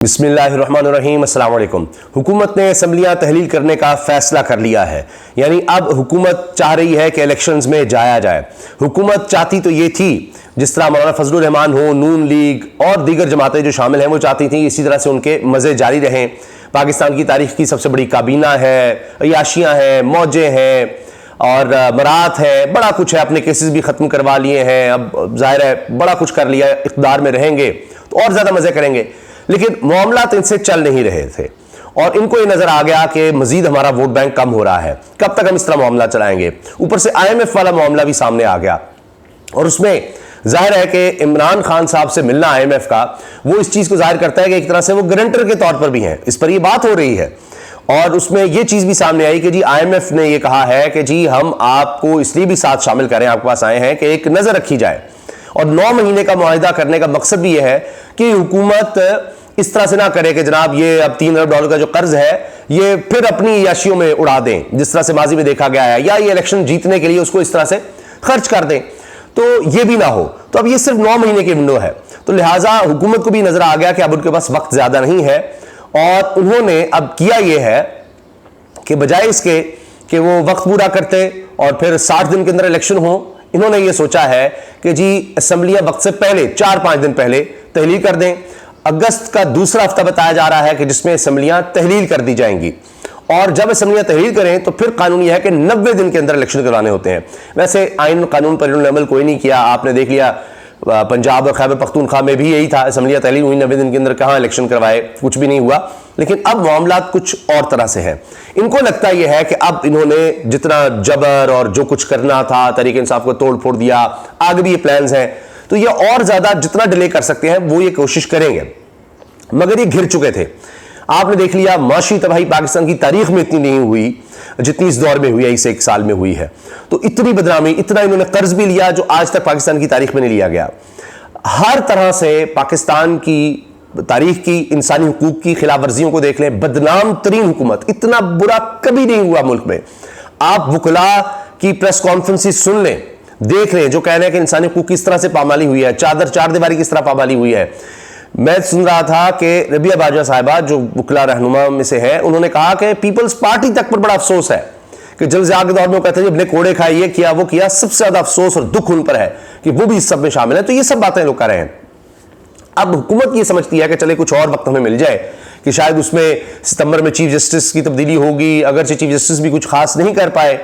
बिस्मिल्लाहिर्रहमानिर्रहीम, अस्सलाम वालेकुम। हुकूमत ने असम्बलियाँ तहलील करने का फैसला कर लिया है। यानी अब हुकूमत चाह रही है कि इलेक्शंस में जाया जाए। हुकूमत चाहती तो ये थी, जिस तरह मौलाना फजलुर रहमान हो, नून लीग और दीगर जमातें जो शामिल हैं वो चाहती थी इसी तरह से उनके मज़े जारी रहें। पाकिस्तान की तारीख की सबसे बड़ी काबीना है, अयाशियाँ हैं, मौजें हैं और मरात है, बड़ा कुछ है। अपने केसेस भी ख़त्म करवा लिए हैं, अब जाहिर है बड़ा कुछ कर लिया, इक़्तिदार में रहेंगे तो और ज़्यादा मज़े करेंगे। लेकिन मामला तो इनसे चल नहीं रहे थे और इनको ये नजर आ गया कि मजीद हमारा वोट बैंक कम हो रहा है, कब तक हम इस तरह मामला चलाएंगे। ऊपर से IMF वाला मामला भी सामने आ गया और उसमें जाहिर है कि इमरान खान साहब से मिलना IMF का, वो इस चीज को जाहिर करता है कि एक तरह से वो गारंटर के तौर पर भी हैं। इस पर ये बात हो रही है और उसमें यह चीज भी सामने आई कि जी IMF ने यह कहा है कि जी हम आपको इसलिए भी साथ शामिल करें, आपके पास आए हैं कि एक नजर रखी जाए। और 9 महीने का मुआहिदा करने का मकसद भी यह है कि हुकूमत इस तरह से ना करे कि जनाब ये अब $3 अरब का जो कर्ज है ये फिर अपनी याशियों में उड़ा दें, जिस तरह से माजी में देखा गया है, या ये इलेक्शन जीतने के लिए उसको इस तरह से खर्च कर दें, तो ये भी ना हो। तो अब ये सिर्फ 9 महीने की विंडो है, तो लिहाजा हुकूमत को भी नजर आ गया कि अब उनके पास वक्त ज्यादा नहीं है और उन्होंने अब किया यह है कि बजाय इसके कि वो वक्त पूरा करते और फिर 60 दिन के अंदर इलेक्शन हो, इन्होंने ये सोचा है कि जी असम्बलियां वक्त से पहले 4-5 दिन पहले तहलील कर दें। अगस्त का दूसरा हफ्ता बताया जा रहा है कि जिसमें असम्बलियां तहलील कर दी जाएंगी और जब असम्बलियां तहलील करें तो फिर कानून यह है कि 90 दिन के अंदर इलेक्शन करवाने होते हैं। वैसे आइन कानून पर इन्होंने अमल कोई नहीं किया, आपने देख लिया पंजाब और खैबर पख्तूनख्वा में भी यही था, असम्बलियां तहलील हुई 90 दिन के अंदर, कहां इलेक्शन करवाए, कुछ भी नहीं हुआ। लेकिन अब मामला कुछ और तरह से है। इनको लगता यह है कि अब इन्होंने जितना जबर और जो कुछ करना था, तरीके इंसाफ को तोड़ फोड़ दिया, आगे भी ये प्लान्स हैं, तो ये और ज्यादा जितना डिले कर सकते हैं वो ये कोशिश करेंगे। मगर ये घिर चुके थे। आपने देख लिया माशी तबाही पाकिस्तान की तारीख में इतनी नहीं हुई जितनी इस दौर में हुई है, इस 1 साल में हुई है। तो इतनी बदनामी, इतना इन्होंने कर्ज भी लिया जो आज तक पाकिस्तान की तारीख में नहीं लिया गया। हर तरह से पाकिस्तान की तारीख की इंसानी हुकूक की खिलाफ वर्जियों को देख लें, बदनाम तरीन हुकूमत, इतना बुरा कभी नहीं हुआ मुल्क में। आप वुकला की प्रेस कॉन्फ्रेंस सुन लें, देख लें, जो कह रहे हैं कि इंसानी हुकूक किस तरह से पामाली हुई है, चार दीवारी किस तरह पामाली हुई है। मैं सुन रहा था कि रबिया बाजवा साहिबा जो वुकला रहनुमा में से है, उन्होंने कहा कि पीपल्स पार्टी तक पर बड़ा अफसोस है कि जलज़िया के दौर में वो कहते हैं अपने कोड़े खाए, ये किया वो किया। सबसे ज्यादा अफसोस और दुख उन पर है कि वो भी इस सब में शामिल है। तो ये सब बातें लोग कर रहे हैं। अब हुकूमत ये समझती है कि चले कुछ और वक्त हमें मिल जाए कि शायद उसमें सितंबर में चीफ जस्टिस की तब्दीली होगी, अगरचे चीफ जस्टिस भी कुछ खास नहीं कर पाए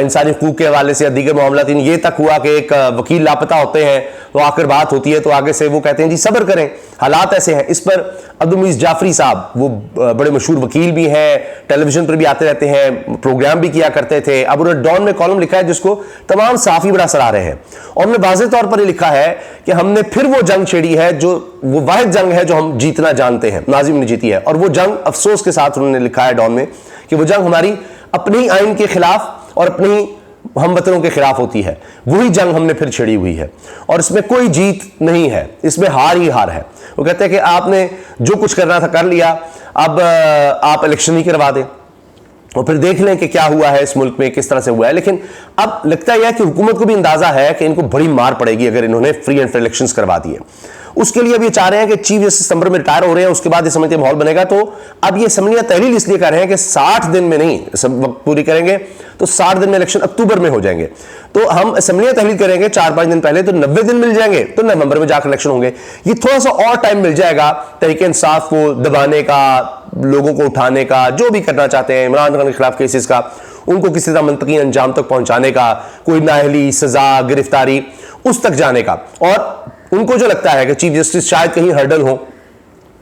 इंसानी हुकूक के हवाले से या दीगर मामला। ये तक हुआ कि एक वकील लापता होते हैं तो आखिर बात होती है, तो आगे से वो कहते हैं जी सब्र करें, हालात ऐसे हैं। इस पर अब्दुल मुईज़ जाफरी साहब, वो बड़े मशहूर वकील भी हैं, टेलीविजन पर भी आते रहते हैं, प्रोग्राम भी किया करते थे। अब उन्होंने डॉन में कॉलम लिखा है जिसको तमाम सहाफ़ी बड़ा सराह रहे हैं और उन्होंने वाज़ेह तौर पर लिखा है कि हमने फिर वो जंग छेड़ी है जो वो वाहिद जंग है जो हम जीतना जानते हैं, नाज़िम ने जीती है। और वो जंग अफसोस के साथ उन्होंने लिखा है डॉन में कि वो जंग हमारी अपने ही आइन के खिलाफ और अपनी हमवतनों के खिलाफ होती है। वही जंग हमने फिर छेड़ी हुई है और इसमें कोई जीत नहीं है, इसमें हार ही हार है। वो कहते हैं कि आपने जो कुछ करना था कर लिया, अब आप इलेक्शन ही करवा दें और फिर देख लें कि क्या हुआ है इस मुल्क में, किस तरह से हुआ है। लेकिन अब लगता यह है कि हुकूमत को भी अंदाजा है कि इनको बड़ी मार पड़ेगी अगर इन्होंने फ्री एंड फेयर इलेक्शंस करवा दिए। उसके लिए अब ये चाह रहे हैं कि चीफ जस्टिस सितंबर में रिटायर हो रहे हैं, उसके बाद ये समझते माहौल बनेगा। तो अब ये असम्बलियां तहलील इसलिए कर रहे हैं कि 60 दिन में नहीं, सब वक्त पूरी करेंगे तो 60 दिन में इलेक्शन अक्टूबर में हो जाएंगे। तो हम असम्बलियां तहलील करेंगे 4-5 दिन पहले, तो 90 दिन मिल जाएंगे, तो नवंबर में जाकर इलेक्शन होंगे। ये थोड़ा सा और टाइम मिल जाएगा तहरीक इंसाफ को दबाने का, लोगों को उठाने का, जो भी करना चाहते हैं इमरान खान के खिलाफ केसेस का, उनको किसी तरह मंतकी अंजाम तक पहुंचाने का, कोई नाअहली, सजा, गिरफ्तारी, उस तक जाने का। और उनको जो लगता है कि चीफ जस्टिस शायद कहीं हर्डल हो,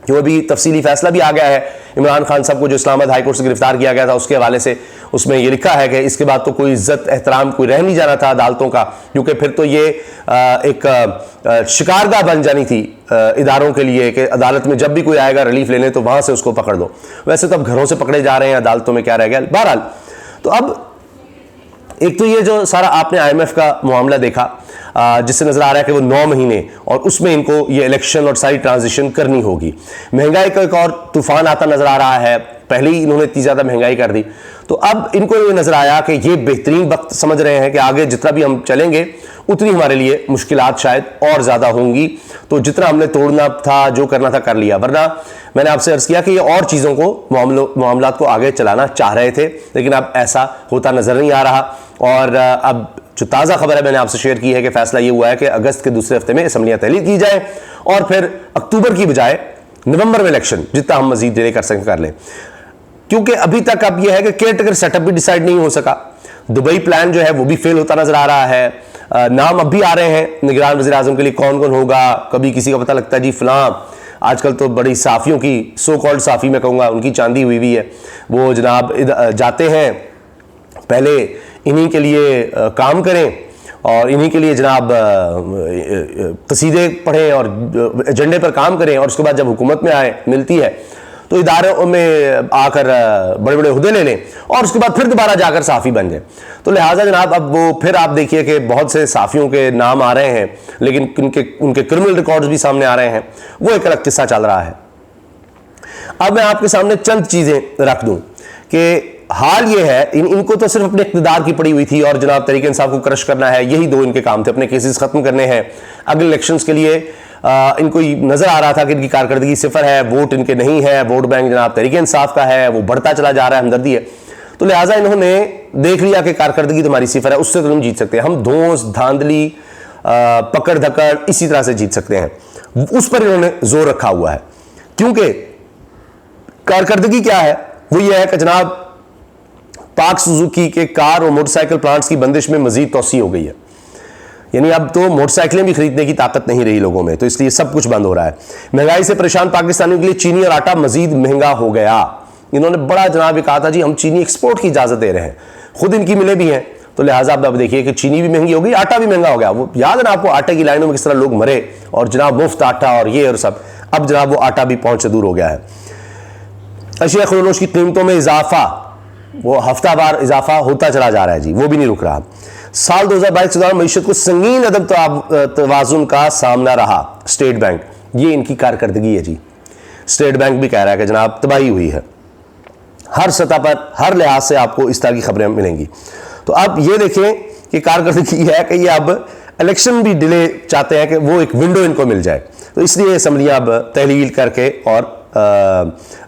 जो अभी तफसीली फैसला भी आ गया है इमरान खान साहब को जो इस्लामाबाद हाई कोर्ट से गिरफ्तार किया गया था उसके हवाले से, उसमें यह लिखा है कि इसके बाद तो कोई इज्जत एहतराम कोई रह नहीं जाना था अदालतों का, क्योंकि फिर तो ये एक शिकारगाह बन जानी थी इदारों के लिए कि अदालत में जब भी कोई आएगा रिलीफ लेने तो वहां से उसको पकड़ दो। वैसे तो अब घरों से पकड़े जा रहे हैं, अदालतों में क्या रह गया। बहरहाल, तो अब एक तो ये जो सारा आपने IMF का मामला देखा जिससे नजर आ रहा है कि वो 9 महीने और उसमें इनको ये इलेक्शन और सारी ट्रांजिशन करनी होगी। महंगाई का एक और तूफान आता नजर आ रहा है, पहले ही इन्होंने इतनी ज्यादा महंगाई कर दी, तो अब इनको ये नजर आया कि ये बेहतरीन वक्त समझ रहे हैं कि आगे जितना भी हम चलेंगे उतनी हमारे लिए मुश्किलात शायद और ज्यादा होंगी। तो जितना हमने तोड़ना था, जो करना था, कर लिया। वरना मैंने आपसे अर्ज किया कि ये और चीज़ों को, मामलात को आगे चलाना चाह रहे थे, लेकिन अब ऐसा होता नजर नहीं आ रहा। और अब जो ताज़ा खबर है मैंने आपसे शेयर की है कि फैसला ये हुआ है कि अगस्त के दूसरे हफ्ते में असम्बलियाँ तहलील की जाए और फिर अक्टूबर की बजाय नवंबर में इलेक्शन, जितना हम मजीद डिले कर सकें कर लें। क्योंकि अभी तक अब यह है कि केयर टेकर सेटअप भी डिसाइड नहीं हो सका, दुबई प्लान जो है वो भी फेल होता नजर आ रहा है। नाम अब भी आ रहे हैं निगरान वज़ीर आज़म के लिए, कौन कौन होगा, कभी किसी का पता लगता है जी फलां, आजकल तो बड़ी साफ़ियों की, सो कॉल्ड साफ़ी मैं कहूँगा, उनकी चांदी हुई भी है, वो जनाब जाते हैं पहले इन्हीं के लिए काम करें और इन्हीं के लिए जनाब कसीदे पढ़ें और एजेंडे पर काम करें, और उसके बाद जब हुकूमत में आए मिलती है तो इदारों में आकर बड़े बड़े हुदे ले लें और उसके बाद फिर दोबारा जाकर साफ़ी बन जाए। तो लिहाजा जनाब अब वो फिर आप देखिए कि बहुत से साफ़ियों के नाम आ रहे हैं, लेकिन उनके क्रिमिनल रिकॉर्ड्स भी सामने आ रहे हैं, वो एक अलग किस्सा चल रहा है। अब मैं आपके सामने चंद चीज़ें रख दूं कि हाल ये है, इनको तो सिर्फ अपने इक़्तिदार की पड़ी हुई थी और जनाब तहरीक इंसाफ को क्रश करना है, यही दो इनके काम थे, अपने केसेस खत्म करने हैं। अगले इलेक्शंस के लिए इनको नजर आ रहा था कि इनकी कारकर्दगी सिफर है, वोट इनके नहीं है, वोट बैंक जनाब तहरीक इंसाफ का है, वो बढ़ता चला जा रहा है, हमदर्दी है। तो लिहाजा इन्होंने देख लिया कि कारकर्दगी तुम्हारी सिफर है, उससे तो हम जीत सकते हैं, हम धौंस धांधली पकड़ धकड़ इसी तरह से जीत सकते हैं। उस पर इन्होंने जोर रखा हुआ है, क्योंकि कारकर्दगी क्या है, वो ये है कि जनाब पाक सुजुकी के कार और मोटरसाइकिल प्लांट्स की बंदिश में मजीद तोसी हो गई है, यानी अब तो मोटरसाइकिलें भी खरीदने की ताकत नहीं रही लोगों में, तो इसलिए सब कुछ बंद हो रहा है। महंगाई से परेशान पाकिस्तानियों के लिए चीनी और आटा मजीद महंगा हो गया। इन्होंने बड़ा जनाब ये कहा था जी हम चीनी एक्सपोर्ट की इजाजत दे रहे हैं, खुद इनकी मिले भी हैं, तो लिहाजा अब देखिए कि चीनी भी महंगी हो गई, आटा भी महंगा हो गया। वो याद है ना आपको, आटे की लाइनों में किस तरह लोग मरे और जनाब मुफ्त आटा और ये और सब, अब जनाब वो आटा भी पहुंच से दूर हो गया है। अशिया खुर्दोश की कीमतों में इजाफा, वो हफ्तावार इजाफा होता चला जा रहा है जी, वो भी नहीं रुक रहा। साल 2022 के दौरान मईशत को संगीन अदम तवाज़ुन का सामना रहा। स्टेट बैंक, ये इनकी कारकर्दगी है जी। स्टेट बैंक भी कह रहा है कि जनाब तबाही हुई है, हर सतह पर हर लिहाज से आपको इस तरह की खबरें मिलेंगी। तो अब ये देखें कि कारकर्दगी है कि ये अब इलेक्शन भी डिले चाहते हैं कि वो एक विंडो इनको मिल जाए, तो इसलिए असम्बलियाँ अब तहलील करके और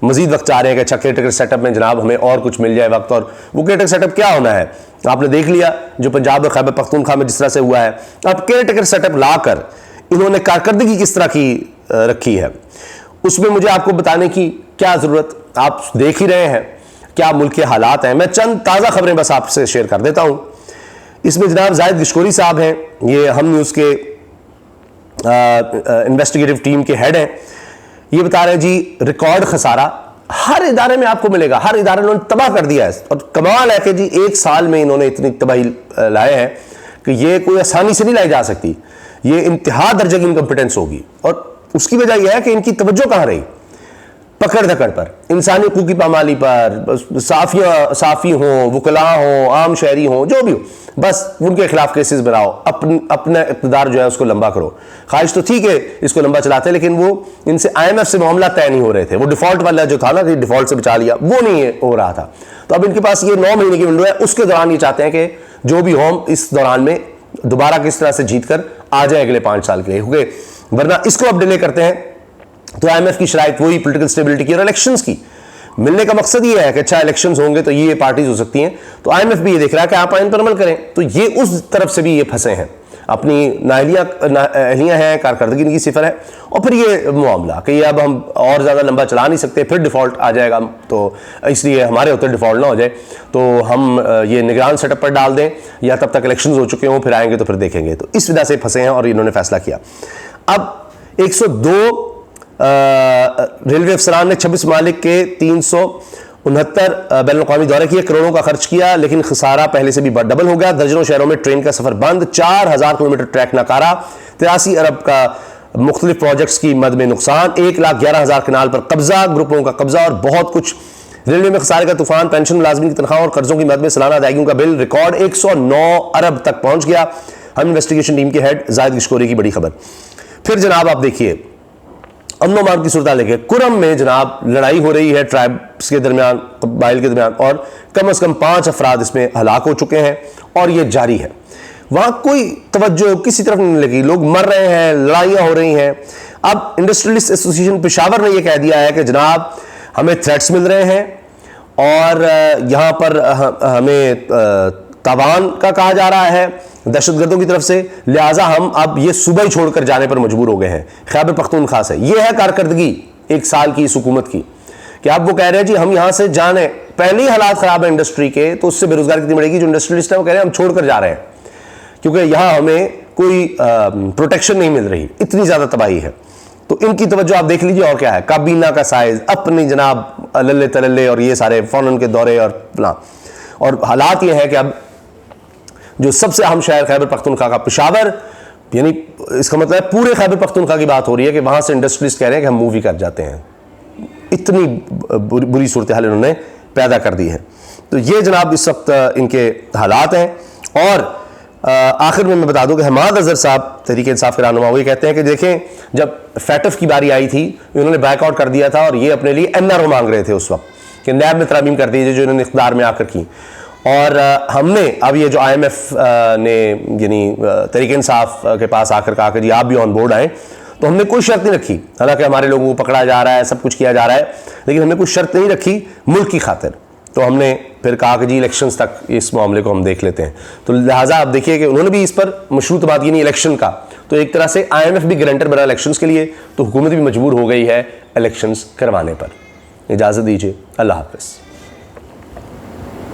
मजीद वक्त चाह रहे हैं कि अच्छा केयर टेकर सेटअप में जनाब हमें और कुछ मिल जाए वक्त। और वो केयर टेकर सेटअप क्या होना है आपने देख लिया, जो पंजाब और खैबर पख्तूनख्वा में जिस तरह से हुआ है। अब केयर टेकर सेटअप लाकर इन्होंने कारकर्दगी किस तरह की रखी है, उसमें मुझे आपको बताने की क्या ज़रूरत, आप देख ही रहे हैं क्या मुल्क के हालात हैं। मैं चंद ताज़ा खबरें बस आपसे शेयर कर देता हूँ। इसमें जनाब जाहिद गिशकोरी साहब हैं, ये हम न्यूज़ के इन्वेस्टिगेटिव टीम के हेड हैं, ये बता रहे हैं जी रिकॉर्ड खसारा हर इदारे में आपको मिलेगा, हर इदारे इन्होंने तबाह कर दिया है। और कमाल है कि जी एक साल में इन्होंने इतनी तबाही लाए हैं कि ये कोई आसानी से नहीं लाई जा सकती, ये इंतहा दर्जे की इनकम्पिटेंस होगी। और उसकी वजह यह है कि इनकी तवज्जो कहाँ रही, पकड़ धकड़ पर, इंसानी हकूक़ की पामाली पर, साफ़ी हों, वकला हों, आम शहरी हों, जो भी हो, बस उनके खिलाफ केसेस बनाओ, अपना इक़्तिदार जो है उसको लंबा करो। ख्वाहिश तो ठीक है इसको लंबा चलाते, लेकिन वो इनसे IMF से मामला तय नहीं हो रहे थे, वो डिफ़ॉल्ट वाला जो था ना कि डिफ़ॉल्ट से बचा लिया, वो नहीं हो रहा था। तो अब इनके पास ये 9 महीने की विंडो है, उसके दौरान ये चाहते हैं कि जो भी हो इस दौरान में दोबारा किस तरह से जीत कर आ जाए अगले 5 साल के लिए, क्योंकि वरना इसको अब डिले करते हैं तो IMF की शराइत वही पॉलिटिकल स्टेबिलिटी की और इलेक्शंस की। मिलने का मकसद ये है कि अच्छा इलेक्शंस होंगे तो ये पार्टीज हो सकती हैं, तो IMF भी ये देख रहा है कि आप आइन पर अमल करें, तो ये उस तरफ से भी ये फंसे हैं, अपनी नाअहलियाँ हैं, कारकर्दगी की सिफर है, और फिर ये मामला कि ये अब हम और ज़्यादा लंबा चला नहीं सकते, फिर डिफ़ॉल्ट आ जाएगा, तो इसलिए हमारे होते डिफ़ॉल्ट ना हो जाए, तो हम ये निगरान सेटअप पर डाल दें या तब तक इलेक्शंस हो चुके हों, फिर आएंगे तो फिर देखेंगे। तो इस वजह से फंसे हैं और इन्होंने फैसला किया। अब 102 रेलवे अफसरान ने 26 मालिक के 369 बैनुल-अक़वामी दौरे किए, करोड़ों का खर्च किया, लेकिन खसारा पहले से भी डबल हो गया। दर्जनों शहरों में ट्रेन का सफर बंद, 4000 किलोमीटर ट्रैक नकारा, 83 अरब का मुख्तलिफ प्रोजेक्ट्स की मद में नुकसान, 1,11,000 कनाल पर कब्जा, ग्रुपों का कब्जा और बहुत कुछ। रेलवे में खसारे का तूफान, पेंशन मुलाजमीन की तनख्वाह और कर्जों की मद में सालाना अदायगियों का बिल रिकॉर्ड 109 अरब तक पहुंच गया। हम इन्वेस्टिगेशन टीम के हेड जाहिद गिशकोरी की बड़ी खबर। फिर जनाब आप देखिए अमन की सूरत लेके कुरम में जनाब लड़ाई हो रही है ट्राइब्स के दरमियान, कबाइल के दरमियान, और कम से कम 5 अफराद इसमें हलाक हो चुके हैं और ये जारी है। वहां कोई तवज्जो किसी तरफ नहीं लगी, लोग मर रहे हैं, लड़ाइयां हो रही हैं। अब इंडस्ट्रियलिस्ट एसोसिएशन पेशावर ने यह कह दिया है कि जनाब हमें थ्रेट्स मिल रहे हैं और यहां पर हमें तावान का कहा जा रहा है दहशतगर्दों की तरफ से, लिहाजा हम अब ये सूबा ही छोड़कर जाने पर मजबूर हो गए हैं। खैबर पख्तूनख्वा से यह है कारकर्दगी एक साल की इस हुकूमत की कि आप वो कह रहे हैं जी हम यहां से जाने, पहले ही हालात खराब है इंडस्ट्री के, तो उससे बेरोजगारी कितनी बढ़ेगी। जो इंडस्ट्रियलिस्ट है वो कह रहे हैं हम छोड़कर जा रहे हैं क्योंकि यहां हमें कोई प्रोटेक्शन नहीं मिल रही, इतनी ज्यादा तबाही है। तो इनकी तवज्जो आप देख लीजिए और क्या है, काबीना का साइज, अपनी जनाब लल्ले तलल्ले और ये सारे फौरन के दौरे और ना, और हालात ये है कि अब जो सबसे अहम शहर खैबर पख्तूनख्वा का पेशावर, यानी इसका मतलब पूरे खैबर पख्तूनख्वा की बात हो रही है कि वहां से इंडस्ट्रियलिस्ट कह रहे हैं कि हम मूव ही कर जाते हैं। इतनी बुरी सूरत हाल इन्होंने पैदा कर दी है। तो ये जनाब इस वक्त इनके हालात हैं। और आखिर में मैं बता दूं कि हमाद अजहर साहब तहरीक इंसाफ के रहनुमा, वो कहते हैं कि देखें जब फैटफ की बारी आई थी इन्होंने बैकआउट कर दिया था और ये अपने लिए एनआरओ मांग रहे थे उस वक्त कि नैब में तरमीम कर दीजिए जो इन्होंने इख्तियार में आकर की। और हमने अब ये जो IMF ने यानी तहरीक इंसाफ के पास आकर कहा कि जी आप भी ऑन बोर्ड आए, तो हमने कोई शर्त नहीं रखी। हालांकि हमारे लोगों को पकड़ा जा रहा है, सब कुछ किया जा रहा है, लेकिन हमने कोई शर्त नहीं रखी मुल्क की खातिर। तो हमने फिर कहा कि जी इलेक्शंस तक इस मामले को हम देख लेते हैं। तो लिहाजा आप देखिए कि उन्होंने भी इस पर मशरूत बात की नहीं इलेक्शन का, तो एक तरह से IMF भी गारंटर बना इलेक्शंस के लिए, तो हुकूमत भी मजबूर हो गई है इलेक्शंस करवाने पर। इजाज़त दीजिए, अल्लाह हाफ़िज़।